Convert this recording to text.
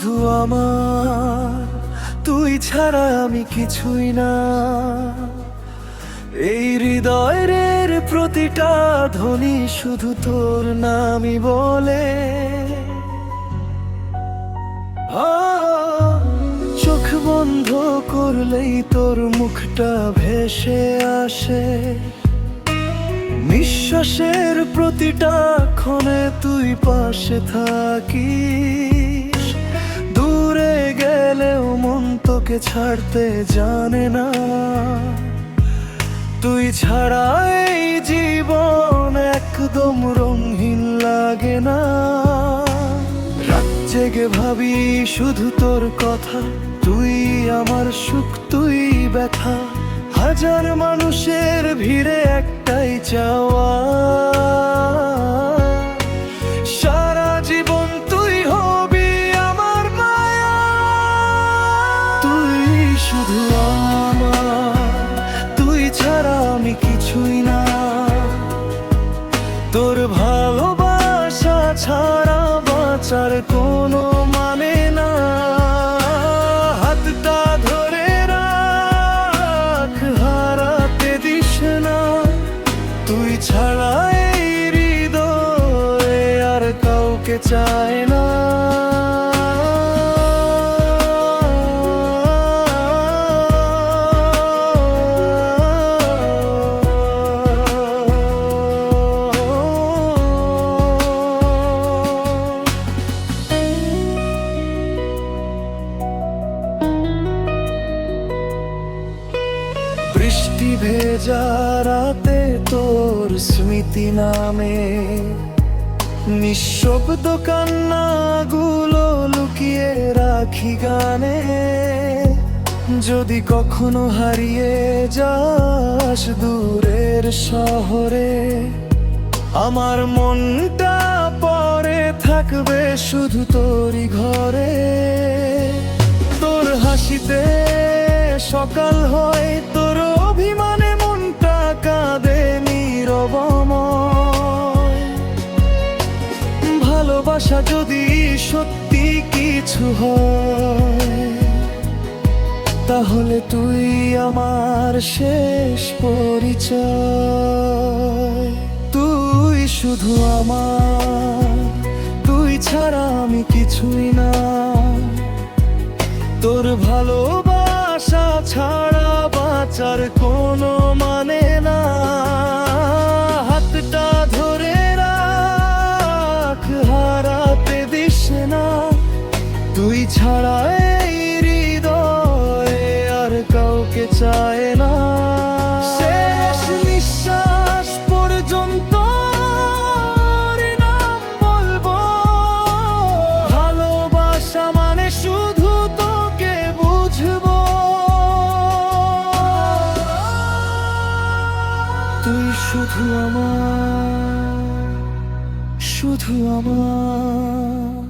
শুধু আমার, তুই ছাড়া আমি কিছুই না। এই হৃদয়ের প্রতিটা ধ্বনি শুধু তোর নামই বলে। চোখ বন্ধ করলেই তোর মুখটা ভেসে আসে, নিঃশ্বাসের প্রতিটা ক্ষণে তুই পাশে থাকিস। দূরে গেলেও মন তোকে ছাড়তে জানে না। তুই ছাড়া এই জীবন একদম রঙহীন লাগে না। রাত জেগে ভাবি শুধু তোর কথা, তুই আমার সুখ তুই ব্যথা। হাজার মানুষের ভিড়ে একটাই চাওয়া, সারা জীবন তুই হবি আমার মায়া। তুই শুধু আমার, তুই ছাড়া আমি কিছুই না। তোর ভালোবাসা ছাড়া বাঁচার কোনো মানে না। হাতটা ধরে রাখ, হারাতে দিস না। তুই ছাড়া এই হৃদয় আর কাউকে চায় না। বৃষ্টি ভেজা রাতে তোর স্মৃতি নামে, নিঃশব্দ কান্নাগুলো লুকিয়ে রাখি গানে। যদি কখনো হারিয়ে যাস দূরের শহরে, আমার মনটা পরে থাকবে শুধু তোরই ঘরে। তোর হাসিতে সকাল হয়, তোর অভিমানে মনটা কাঁদে নীরবময়। ভালোবাসা যদি সত্যি কিছু হয়, তাহলে তুই আমার শেষ পরিচয়। তুই শুধু আমার, তুই ছাড়া আমি কিছুই না। তোর ভালোবাসা ছাড়া বাঁচার কোনো মানে না। হাতটা ধরে রাখ, হারাতে দিস না। তুই ছাড়া এই হৃদয় আর কাউকে চায় না। শেষ নিঃশ্বাস পর্যন্ত তোর নাম বলবো। ভালোবাসা মানে শুধু তোকে বুঝবো। তুই শুধু আমার, শুধু আমার।